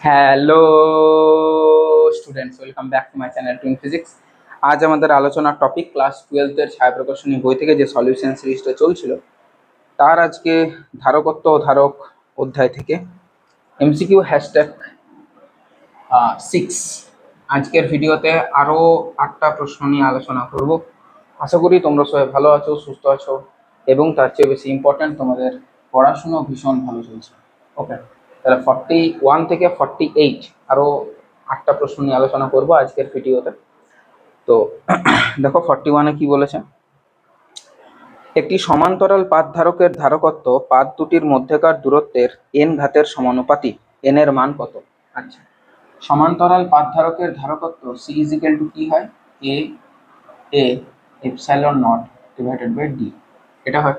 Hello students, welcome back to my channel twin physics. আজ আমাদের আলোচনার টপিক ক্লাস 12-এর ছায়াপ্রকাশনী বই থেকে যে সলিউশন সিরিজটা চলছিল তার আজকে ধারকত্ব ও ধারক অধ্যায় থেকে এমসিকিউ হ্যাশট্যাগ 6। আজকের ভিডিওতে আরও 8টা প্রশ্ন নিয়ে আলোচনা করব। আশা করি তোমরা সবাই ভালো আছো, সুস্থ আছো এবং তার চেয়ে বেশি ইম্পর্ট্যান্ট তোমাদের পড়াশুনো ভীষণ ভালো চলছে। ওকে, তাহলে 41 থেকে 48 আরও 8টা প্রশ্ন নিয়ে আলোচনা করব আজকের ভিডিওতে। তো দেখো 41-এ কি বলেছে, একটি সমান্তরাল পাত ধারকের ধারকত্ব পাত দুটির মধ্যেকার দূরত্বের n ঘাতের সমানুপাতিক। n এর মান কত? আচ্ছা, সমান্তরাল পাত ধারকের ধারকত্ব c ইজিক্যাল টু কি হয়? a epsilon naught divided by d। এটা হয়,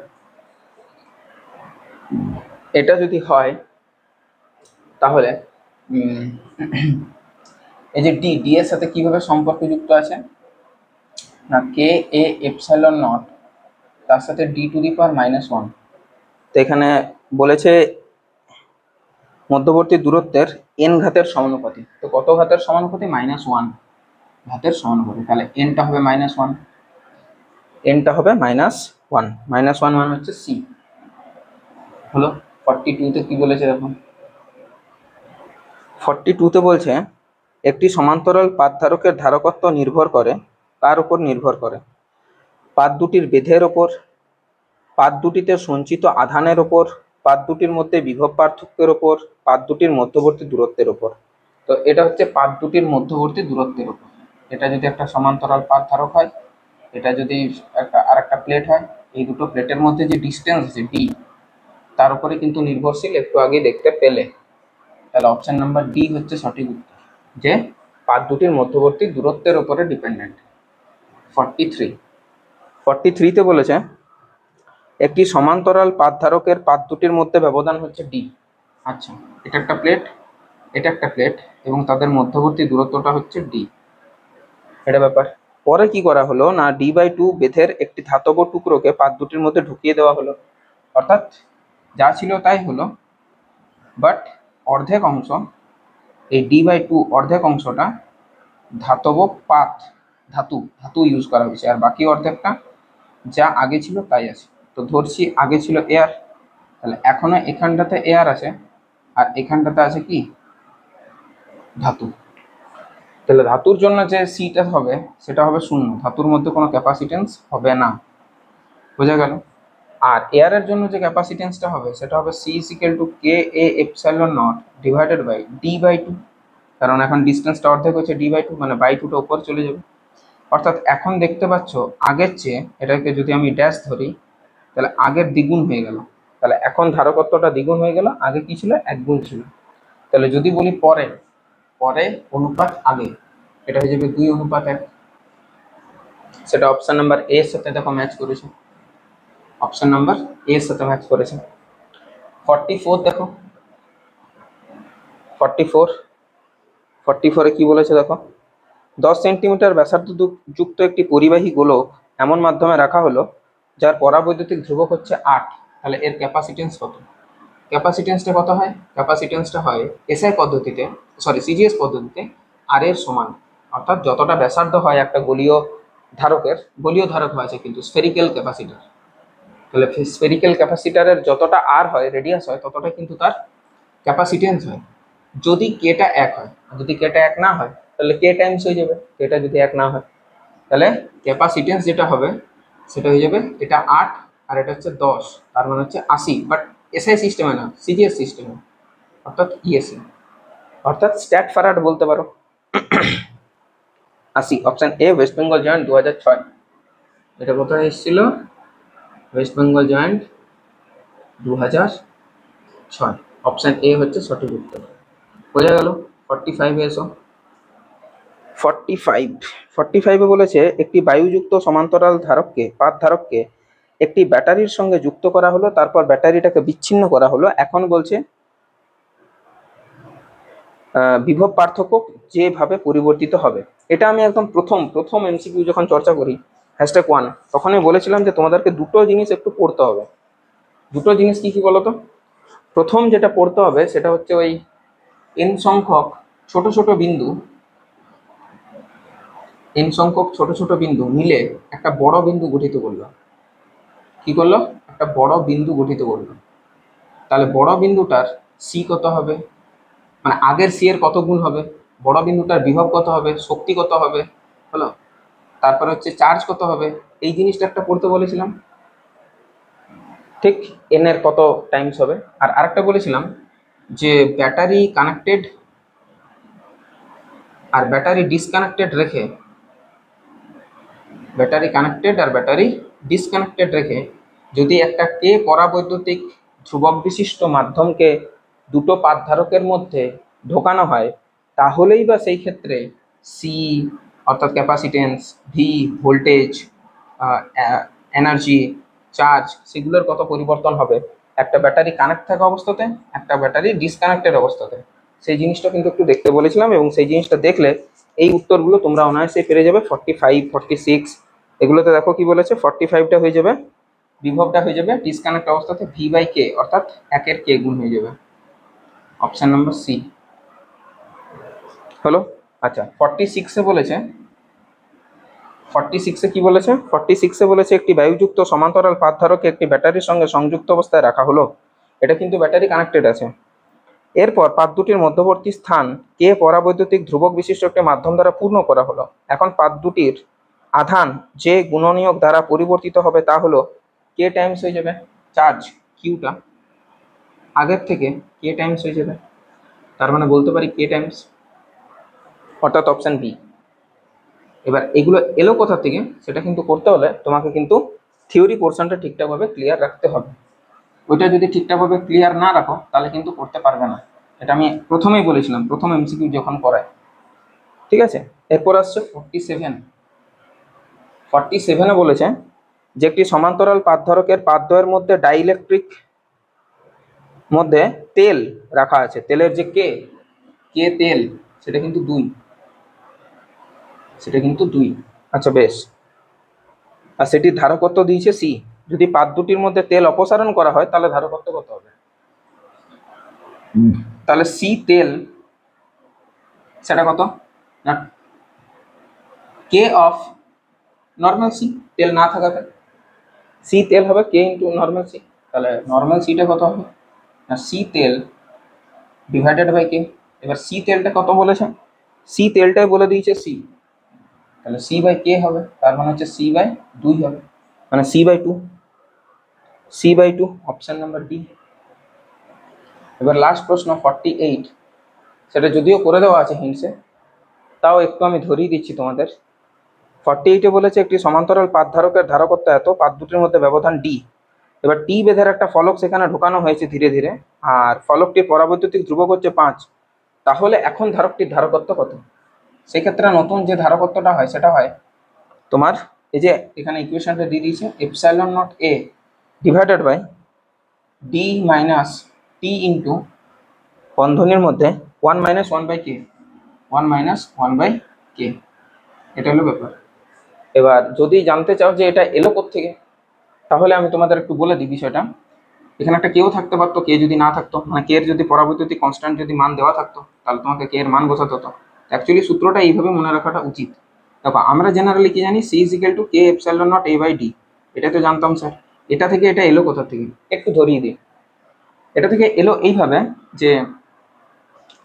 এটা যদি হয় তাহলে এই যে ডি এর সাথে কিভাবে সম্পর্কযুক্ত আছে না, কে এ এপসাইলন নট তার সাথে ডি টু দি পাওয়ার -1। তো এখানে বলেছে মধ্যবর্তী দূরত্বের n ঘাতের সমানুপাতিক। তো কত ঘাতের সমানুপাতিক? -1 ঘাতের সমানুপাতিক। তাহলে nটা হবে -1, nটা হবে -1, -1 মানে হচ্ছে c। হলো 42-তে কি বলেছে দেখো, 42-তে বলছে একটি সমান্তরাল পাত ধারকের ধারকত্ব নির্ভর করে কার উপর নির্ভর করে? পাত দুটির বেধের ওপর, পাত দুটিতে সঞ্চিত আধানের ওপর, পাত দুটির মধ্যে বিভব পার্থক্যের ওপর, পাত দুটির মধ্যবর্তী দূরত্বের ওপর। তো এটা হচ্ছে পাত দুটির মধ্যবর্তী দূরত্বের ওপর। এটা যদি একটা সমান্তরাল পাত ধারক হয়, এটা যদি আরেকটা প্লেট হয়, এই দুটো প্লেটের মধ্যে যে ডিস্টেন্স আছে ডি, তার উপরে কিন্তু নির্ভরশীল, একটু আগে দেখতে পেলে। তাহলে অপশন নাম্বার ডি হচ্ছে সঠিক উত্তর, যে পাত দুটির মধ্যবর্তী দূরত্বের উপরে ডিপেন্ডেন্ট। 43-তে বলেছে একটি সমান্তরাল পাত ধারকের পাত দুটির মধ্যে ব্যবধান হচ্ছে ডি। আচ্ছা, এটা একটা প্লেট, এটা একটা প্লেট এবং তাদের মধ্যবর্তী দূরত্বটা হচ্ছে ডি। এটা ব্যাপার। পরে কি করা হলো না, d/2 বেধের একটি ধাতব টুকরোকে পাত দুটির মধ্যে ঢুকিয়ে দেওয়া হলো। অর্থাৎ যা ছিল তাই হলো, বাট অর্ধেক অংশ, এই d/2 অর্ধেক অংশটা ধাতব পাত, ধাতু ইউজ করা হয়েছে, আর বাকি অর্ধেকটা যা আগে ছিল তাই আছে। তো ধরছি আগে ছিল এয়ার, তাহলে এখনো এখানটাতে এয়ার আছে আর এখানটাতে আছে কি? ধাতু। তাহলে ধাতুর জন্য যে সিটা হবে সেটা হবে 0, ধাতুর মধ্যে কোনো ক্যাপাসিটেন্স হবে না। বোঝা গেল? আর এয়ারের জন্য যে ক্যাপাসিটেন্সটা হবে সেটা হবে c equal to K A epsilon naught divided by d/2, কারণ এখন ডিস্টেন্সটা অর্ধেক হচ্ছে d/2, মানে বাই 2টা উপর চলে যাবে। অর্থাৎ এখন দেখতে পাচ্ছ আগের চেয়ে এটাকে যদি আমি ড্যাশ ধরি তাহলে আগের দ্বিগুণ হয়ে গেল। তাহলে এখন ধারকত্বটা দ্বিগুণ হয়ে গেল, আগে কি ছিল? 1 গুণ ছিল। তাহলে যদি বলি পরে, পরে অনুপাত আগে, এটা হয়ে যাবে 2:1। সেটা অপশন নাম্বার এ এর সাথে দেখো ম্যাচ করেছে, অপশন নাম্বার এ এর সাথে ম্যাচ করেছে। 44 দেখো, 44-এ কি বলেছে দেখো, 10 সেন্টিমিটার ব্যাসার্ধ যুক্ত একটি পরিবাহী গোলক এমন মাধ্যমে রাখা হলো যার পরাবৈদ্যুতিক ধ্রুবক হচ্ছে 8। তাহলে এর ক্যাপাসিটেন্স কত? ক্যাপাসিটেন্সটা কত হয়? ক্যাপাসিটেন্সটা হয় এসআই পদ্ধতিতে, সরি সিজিএস পদ্ধতিতে আর এর সমান। অর্থাৎ যতটা ব্যাসার্ধ হয় একটা গোলীয় ধারকের, গোলীয় ধারক হয়েছে কিন্তু স্ফেরিক্যাল ক্যাপাসিটার, তাহলে স্ফেরিক্যাল ক্যাপাসিটারের যতটা আর হয়, রেডিয়াস হয়, ততটা কিন্তু তার ক্যাপাসিটেন্স হয়, যদি কেটা 1 হয়। যদি কেটা 1 না হয় তাহলে কে টাইমস হয়ে যাবে, কেটা যদি 1 না হয় তাহলে ক্যাপাসিটেন্স যেটা হবে সেটা হয়ে যাবে এটা 8 আর এটা হচ্ছে 10, তার মানে হচ্ছে 80। বাট এসআই সিস্টেমে না, সিজিএস সিস্টেমে, অর্থাৎ ইএসএ, অর্থাৎ স্ট্যাট ফ্যারাড বলতে পারো। 80। Option A West Bengal joint 2006। এটা কোথায় এসেছিল? West Bengal joint 2006। Option A হচ্ছে সঠিক উত্তর। বোঝা গেল? 45-এ এসো। 45-এ বলেছে একটি বায়ুযুক্ত সমান্তরাল ধারককে, পাত ধারককে একটি ব্যাটারির সঙ্গে যুক্ত করা হলো, তারপর ব্যাটারিটাকে বিচ্ছিন্ন করা হলো। এখন বলছে বিভব পার্থক্য যেভাবে পরিবর্তিত হবে। এটা আমি একদম প্রথম এমসিকিউ যখন চর্চা করি #1, তখনই বলেছিলাম যে তোমাদেরকে দুটো জিনিস একটু পড়তে হবে। দুটো জিনিস কি কি বলতো? প্রথম যেটা পড়তে হবে সেটা হচ্ছে ওই এন সংখ্যক ছোট ছোট বিন্দু মিলে একটা বড় বিন্দু গঠিত করলো। কি করলো? একটা বড় বিন্দু গঠিত করলো। তাহলে বড় বিন্দুটার সি কত হবে, মানে আগের সি এর কত গুণ হবে, বড় বিন্দুটার বিভব কত হবে, শক্তি কত হবে, হলো, তারপরে হচ্ছে চার্জ কত হবে, এই জিনিসটা একটা পড়তে বলেছিলাম। ঠিক এন এর কত টাইমস হবে। আর আরেকটা বলেছিলাম যে ব্যাটারি কানেক্টেড আর ব্যাটারি ডিসকানেক্টেড রেখে যদি একটা কে পরাবৈদ্যুতিক ধ্রুবক বিশিষ্ট মাধ্যমকে দুটো পাত ধারকের মধ্যে ঢোকানো হয়, তাহলেই বা সেই ক্ষেত্রে সি অর্থাৎ capacitance, V voltage, energy, charge, সেগুলোর কত পরিবর্তন হবে একটা ব্যাটারি কানেক্ট থাকা অবস্থাতে, একটা ব্যাটারি ডিসকানেক্টেড অবস্থাতে। সেই জিনিসটা কিন্তু একটু দেখতে বলেছিলাম, এবং সেই জিনিসটা দেখলে এই উত্তরগুলো তোমরা অনায়াসে পেরে যাবে। 45, 46 এগুলোতে দেখো কি বলেছে, 45টা হয়ে যাবে, বিভবটা হয়ে যাবে ডিসকানেক্ট অবস্থাতে ভি বাই কে, অর্থাৎ 1 কে গুণ হয়ে যাবে। অপশন নম্বর সি হলো। আচ্ছা, 46-এ বলেছে, 46-এ কি বলেছে, 46-এ বলেছে একটি বায়ুযুক্ত সমান্তরাল পাতধারকে একটি ব্যাটারির সঙ্গে সংযুক্ত অবস্থায় রাখা হলো। এটা কিন্তু ব্যাটারি কানেক্টেড আছে। এরপর পাত দুটির মধ্যবর্তী স্থান কে পরাবৈদ্যুতিক ধ্রুবক বিশিষ্ট একটি মাধ্যম দ্বারা পূর্ণ করা হলো। এখন পাত দুটির আধান যে গুণনীয়ক দ্বারা পরিবর্তিত হবে তা হলো কে টাইমস হয়ে যাবে চার্জ, কিউটা আগের থেকে কে টাইমস হয়ে যাবে, তার মানে বলতে পারি কে টাইমস, অর্থাৎ অপশন বি। এবার এগুলো এলো কোথা থেকে সেটা কিন্তু করতে হলে তোমাকে কিন্তু থিওরি পোর্শনটা ঠিকঠাকভাবে ক্লিয়ার রাখতে হবে। ওইটা যদি ঠিকঠাকভাবে ক্লিয়ার না রাখো তাহলে কিন্তু করতে পারবে না। এটা আমি প্রথমেই বলেছিলাম, প্রথম এমসিকিউ যখন করায়। ঠিক আছে, এরপর আসছে 47-এ বলেছে যে একটি সমান্তরাল পাতধারকের পাতদ্বয়ের মধ্যে ডাইইলেকট্রিক মধ্যে তেল রাখা আছে। তেলের যে কে তেল সেটা কিন্তু 2। আচ্ছা বেশ, আর সেটির ধারকত্ব দিয়েছে সি। যদি পাত দুটির মধ্যে তেল অপসারণ করা হয় তাহলে ধারকত্ব কত হবে? তাহলে সি তেল সেটা কত না, কে অফ নর্মাল সি, তেল না থাকাতে সি তেল হবে কে ইন্টু নর্মাল সি। তাহলে নর্মাল সিটা কত হবে না, সি তেল ডিভাইডেড বাই কে। এবার সি তেলটা কত বলেছে, সি তেলটাই বলে দিয়েছে সি, তাহলে সি বাই কে হবে, তার মানে হচ্ছে সি বাই 2 হবে, মানে C by 2, option number D. এবার লাস্ট প্রশ্ন 48, সেটা যদিও করে দেওয়া আছে হিন্টসে, তাও একটু আমি ধরিয়ে দিচ্ছি তোমাদের। 48-এ বলেছে একটি সমান্তরাল পাতধারকের ধারকত্ব এত, পাত দুটির মধ্যে ব্যবধান ডি। এবার টি বেধের একটা ফলক সেখানে ঢোকানো হয়েছে ধীরে ধীরে, আর ফলকটির পরাবৈদ্যুতিক ধ্রুবক হচ্ছে 5। তাহলে এখন ধারকটির ধারকত্ব কত? সেক্ষেত্রে নতুন যে ধারকত্বটা হয় সেটা হয় তোমার, এই যে এখানে ইকুয়েশনটা দিয়ে দিয়েছে, epsilon naught A divided by D minus T into বন্ধনীর মধ্যে 1 মাইনাস 1 বাই কে। এটা হলো ব্যাপার। এবার যদি জানতে চাও যে এটা এলো কোত্থেকে, তাহলে আমি তোমাদের একটু বলে দিই বিষয়টা। এখানে একটা কেও থাকতে পারতো, কে যদি না থাকতো, মানে কে এর যদি পরাবৈদ্যুতিক কনস্ট্যান্ট যদি মান দেওয়া থাকতো তাহলে তোমাকে কে এর মান বসাতে হতো। অ্যাকচুয়ালি সূত্রটা এইভাবে মনে রাখাটা উচিত। দেখো আমরা জেনারেলি কি জানি, C is equal to K epsilon naught A by D, এটা তো জানতাম স্যার। এটা থেকে এটা এলো কোথা থেকে একটু ধরিয়ে দিই। এটা থেকে এলো এইভাবে যে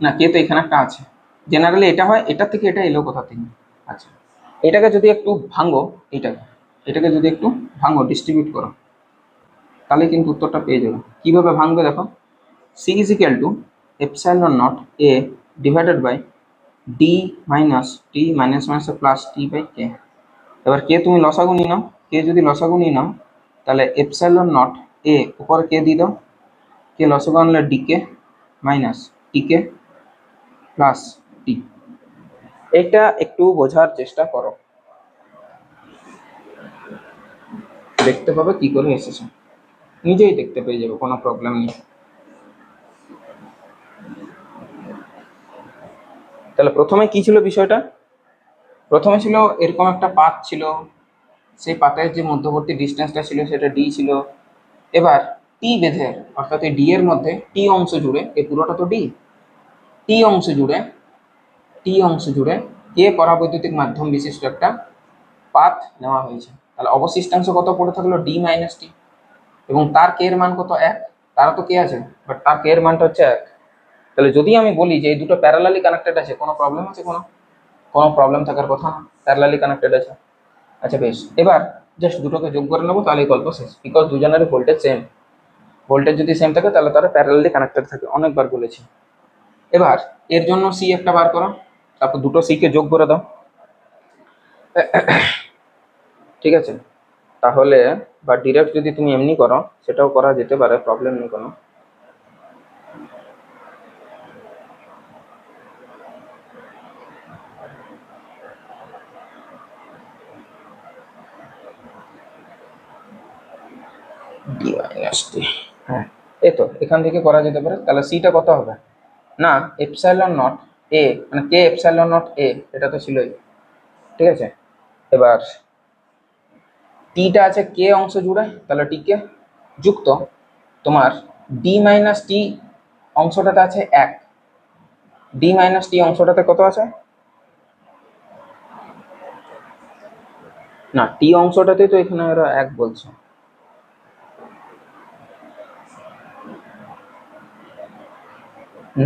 না, কে তো এখানে একটা আছে, জেনারেলি এটা হয়, এটা থেকে এটা এলো কোথা থেকে। আচ্ছা, এটাকে যদি একটু ভাঙো, এটাকে যদি একটু ভাঙো, ডিস্ট্রিবিউট করো, তাহলে কিন্তু উত্তরটা পেয়ে যাবে। কিভাবে ভাঙবে দেখো, C is equal to epsilon naught A divided by D minus T minus minus plus T by K. এবার কে তুমি লসাগু নিয়ে নাও, কে যদি লসাগু নিয়ে নাও তাহলে এপসাইলন নট এ উপর কে দিয়ে দাও, কে লসাগু আনলে ডি কে মাইনাস টি কে প্লাস টি। এটা একটু বোঝার চেষ্টা করো, দেখতে পাবে কি করে এসেছে, নিজেই দেখতে পেয়ে যাবে, কোনো প্রবলেম নেই। তাহলে প্রথমে কি ছিল বিষয়টা, প্রথমে ছিল এরকম একটা পাথ ছিল, সেই পাথের যে মধ্যবর্তী ডিস্টেন্সটা ছিল সেটা ডি ছিল। এবার টি বেঁধে, অর্থাৎ এই ডি এর মধ্যে টি অংশ জুড়ে এই পুরোটা তো ডি, টি অংশ জুড়ে কে পরাবৈদ্যুতিক মাধ্যম বিশিষ্ট একটা পাথ নেওয়া হয়েছে। তাহলে অবশিষ্টাংশ কত পড়ে থাকলো, ডি মাইনাস টি, এবং তার কে এর মান কত, এক। তারা তো কে আছে, বাট তার কে এর মানটা হচ্ছে এক। তাহলে যদি আমি বলি যে এই দুটো প্যারালালি কানেক্টেড আছে, কোনো প্রবলেম আছে? কোনো প্রবলেম থাকার কথা না, প্যারালালি কানেক্টেড আছে। আচ্ছা বেশ, এবার জাস্ট দুটোকে যোগ করে নেবো, তাহলে গল্প শেষ। বিকজ দুজনের ভোল্টেজ সেম, ভোল্টেজ যদি সেম থাকে তাহলে তারা প্যারালালি কানেক্টেড থাকে, অনেকবার বলেছি। এবার এর জন্য সি একটা বার করো, তারপর দুটো সি কে যোগ করে দাও। ঠিক আছে, তাহলে বা ডিরেক্ট যদি তুমি এমনি করো সেটাও করা যেতে পারে, প্রবলেম নেই কোনো। ডি মাইনাস টি, হ্যাঁ এই তো এখান থেকে করা যেতে পারে। তাহলে সিটা কত হবে না, এপসাইলন নট এ, মানে কে এপসাইলন নট এ, এটা তো ছিলই। ঠিক আছে, এবার টিটা আছে কে অংশ জুড়ে, তাহলে টি কে যুক্ত তোমার ডি মাইনাস টি অংশটাতে আছে এক, ডি মাইনাস টি অংশটাতে কত আছে না, টি অংশটাতে তো এখানে এরা এক বলছে।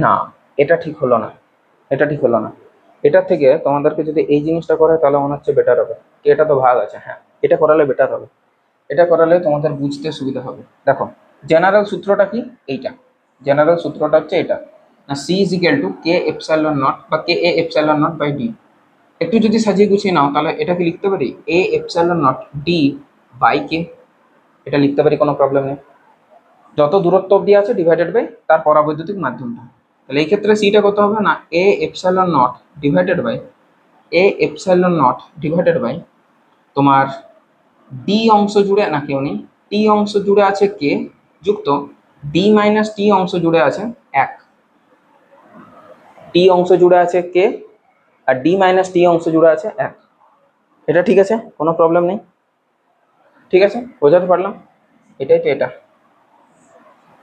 না, এটা ঠিক হলো না, এটা ঠিক হলো না। এটা থেকে তোমাদেরকে যদি এই জিনিসটা করে তাহলে মনে হচ্ছে বেটার হবে। এটা তো ভাগ আছে, হ্যাঁ এটা করালে বেটার হবে, এটা করালে তোমাদের বুঝতে সুবিধা হবে। দেখো জেনারেল সূত্রটা কি, এইটা জেনারেল সূত্রটা হচ্ছে এটা, না C is equal to K epsilon naught বা K A epsilon naught by D. একটু যদি সাজিয়ে গুছিয়ে নাও তাহলে এটাকে লিখতে পারি A epsilon naught D by K, এটা লিখতে পারি, কোনো প্রবলেম নেই। যত দূরত্ব অবধি আছে ডিভাইডেড বাই তার পরাবৈদ্যুতিক মাধ্যমটা। তাহলে এই ক্ষেত্রে সিটা কত হবে না, A epsilon naught divided by A epsilon naught divided by তোমার ডি অংশ জুড়ে না কেউ নেই, টি অংশ জুড়ে আছে কে যুক্ত ডি মাইনাস টি অংশ জুড়ে আছে এক। টি অংশ জুড়ে আছে কে আর ডি মাইনাস টি অংশ জুড়ে আছে এক। এটা ঠিক আছে, কোনো প্রবলেম নেই। ঠিক আছে, বোঝাতে পারলাম? এটাই তো এটা,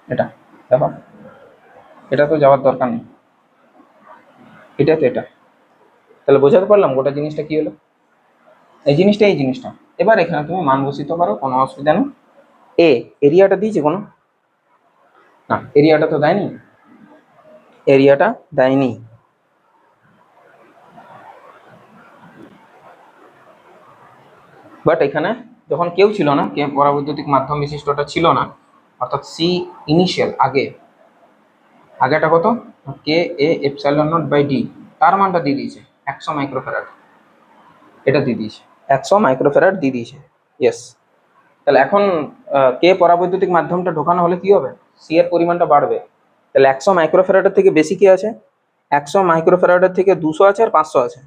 এটা দেখো, এটা তো যাওয়ার দরকার নেই, এটা তো এটা। তাহলে বোঝাতে পারলাম গোটা জিনিসটা কি হলো, এই জিনিসটা। এবার এখানে তুমি মান বসিতে পারো, কোনো অসুবিধা নেই। এ এরিয়াটা দিয়েছে কোনো, না এরিয়াটা তো দেয়নি, এরিয়াটা দেয়নি। বাট এখানে যখন কেউ ছিল না, কে পরাবৈদ্যুতিক মাধ্যম বিশিষ্টটা ছিল না, অর্থাৎ সি ইনিশিয়াল আগেটা কত, K A epsilon naught by D, তার মানটা দিয়ে দিয়েছে 100 মাইক্রোফ্যারাড, এটা দিয়ে দিয়েছে 100 মাইক্রোফ্যারাড দিয়ে দিয়েছে। ইয়েস, তাহলে এখন কে পরাবৈদ্যুতিক মাধ্যমটা ঢোকানো হলে কি হবে, সি এর পরিমাণটা বাড়বে। তাহলে 100 মাইক্রোফ্যারাডের থেকে বেশি কি আছে, 100 মাইক্রোফ্যারাডের থেকে 200 আছে আর 500 আছে।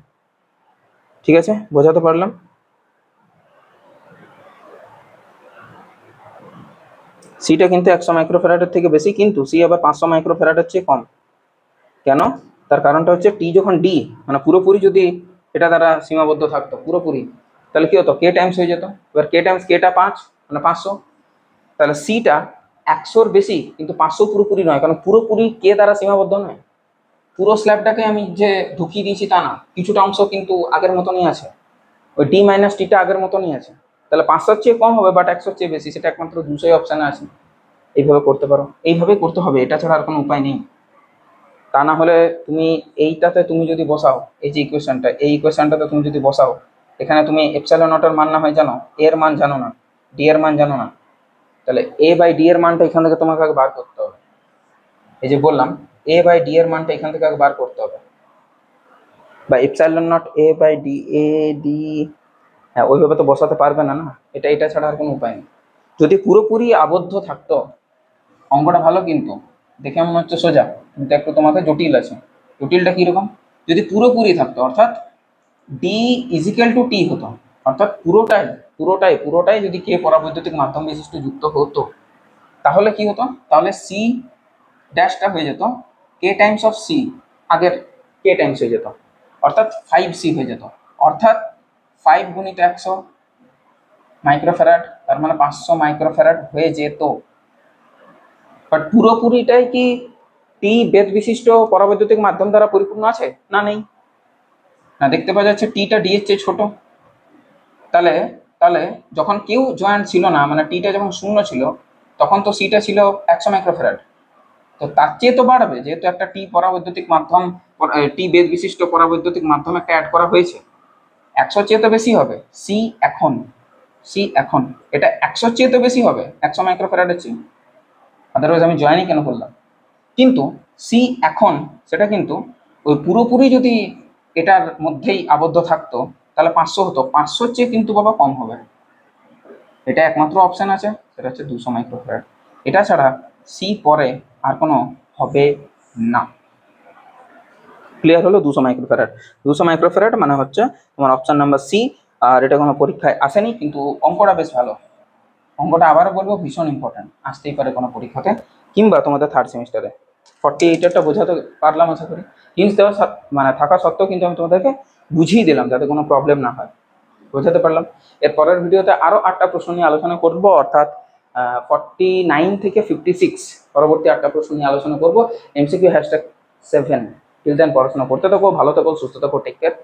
ঠিক আছে, বোঝাতে পারলাম? সিটা কিন্তু 100 মাইক্রোফ্যারাডের থেকে বেশি, কিন্তু সি আবার 500 মাইক্রোফ্যারাডের চেয়ে কম। কেন, তার কারণটা হচ্ছে টি যখন ডি মানে পুরোপুরি যদি এটা দ্বারা সীমাবদ্ধ থাকতো পুরোপুরি, তাহলে কি হতো, কে টাইমস হয়ে যেত। এবার কে টাইমস কেটা 5 মানে 500, তাহলে সিটা 100-র বেশি কিন্তু 500 পুরোপুরি নয়, কারণ পুরোপুরি কে দ্বারা সীমাবদ্ধ নয়। পুরো স্ল্যাবটাকে আমি যে ঢুকিয়ে দিয়েছি তা না, কিছুটা অংশ কিন্তু আগের মতনই আছে, ওই ডি মাইনাস টিটা আগের মতনই আছে। তাহলে 500-র চেয়ে কম হবে বাট 100-র চেয়ে বেশি, সেটা একমাত্র 200 অপশানে আছে। এইভাবে করতে পারো, এইভাবে করতে হবে, এটা ছাড়া আর কোনো উপায় নেই। তা না হলে তুমি এইটাতে তুমি যদি বসাও, এই যে ইকুয়েশনটা, এই ইকুয়েশনটাতে তুমি যদি বসাও, এখানে তুমি এপসাইলন নটের মান না হয় জানো, এর মান জানো না, ডি এর মান জানো না, তাহলে এ বাই ডি এর মানটা এখান থেকে তোমাকে আগে বার করতে হবে। এই যে বললাম এ বাই ডি এর মানটা এখান থেকে আগে বার করতে হবে, বা epsilon naught A by D A D, হ্যাঁ ওইভাবে তো বসাতে পারবে না, না এটা ছাড়া আর কোনো উপায় নেই। যদি পুরোপুরি আবদ্ধ থাকতো, অঙ্কটা ভালো কিন্তু দেখে মনে হচ্ছে সোজা, কিন্তু একটু তোমাকে জটিল আছে। জটিলটা কীরকম, যদি পুরোপুরি থাকতো অর্থাৎ ডি ইজিক্যাল টু টি হতো, অর্থাৎ পুরোটাই যদি কে পরাবৈদ্যুতিক মাধ্যম বিশিষ্ট যুক্ত হতো, তাহলে কি হতো, তাহলে সি ড্যাশটা হয়ে যেত কে টাইমস অফ সি, আগের কে টাইমস হয়ে যেত, অর্থাৎ 5C হয়ে যেত, অর্থাৎ 5 গুণিত 100 মাইক্রোফ্যারাড, তার মানে 500 মাইক্রোফ্যারাড হয়ে যেত। বাট পুরোপুরিটাই কি টি বেদ বিশিষ্ট পরাবৈদ্যুতিক মাধ্যম দ্বারা পরিপূর্ণ আছে না নেই? না, দেখতে পাওয়া যাচ্ছে টিটা ডি এর চেয়ে ছোট। তাহলে তাহলে যখন কেউ জয়েন্ট ছিল না, মানে টিটা যখন শূন্য ছিল, তখন তো সিটা ছিল 100 মাইক্রোফ্যারাড। তো তার চেয়ে তো বাড়বে, যেহেতু একটা টি পরাবৈদ্যুতিক মাধ্যম, টি বেদ বিশিষ্ট পরাবৈদ্যুতিক মাধ্যম একটা অ্যাড করা হয়েছে, 100 চেয়ে তো বেশি হবে। সি এখন সি এখন এটা 100 চেয়ে তো বেশি হবে, 100 মাইক্রোফ্যারাডের চেয়ে। আদারওয়াইজ আমি জয়েনই কেন করলাম? কিন্তু সি এখন সেটা কিন্তু ওই পুরোপুরি যদি এটার মধ্যেই আবদ্ধ থাকতো তাহলে 500 হতো, 500 চেয়ে কিন্তু বাবা কম হবে। এটা একমাত্র অপশন আছে, সেটা হচ্ছে 200 মাইক্রোফ্যারাড। এটা ছাড়া সি পরে আর কোনো হবে না। ক্লিয়ার হলো? 200 মাইক্রোফ্যারাড, 200 মাইক্রোফ্যারাড মানে হচ্ছে তোমার অপশন নাম্বার সি। আর এটা কোনো পরীক্ষায় আসেনি, কিন্তু অঙ্কটা বেশ ভালো। অঙ্কটা আবারও বলবো ভীষণ ইম্পর্টেন্ট, আসতেই পারে কোনো পরীক্ষাতে কিংবা তোমাদের থার্ড সেমিস্টারে। 48টা বোঝাতে পারলাম আশা করি। হিন্টস দেওয়া মানে থাকা সত্ত্বেও কিন্তু আমি তোমাদেরকে বুঝিয়ে দিলাম যাতে কোনো প্রবলেম না হয়, বোঝাতে পারলাম। এর পরের ভিডিওতে আরও 8টা প্রশ্ন নিয়ে আলোচনা করব, অর্থাৎ 49 থেকে 56 পরবর্তী 8টা প্রশ্ন নিয়ে আলোচনা করবো। MCQ #7। টিল দেন পড়াশোনা করতে থাকো, ভালো থাকো, সুস্থ থাকো, টেক কেয়ার।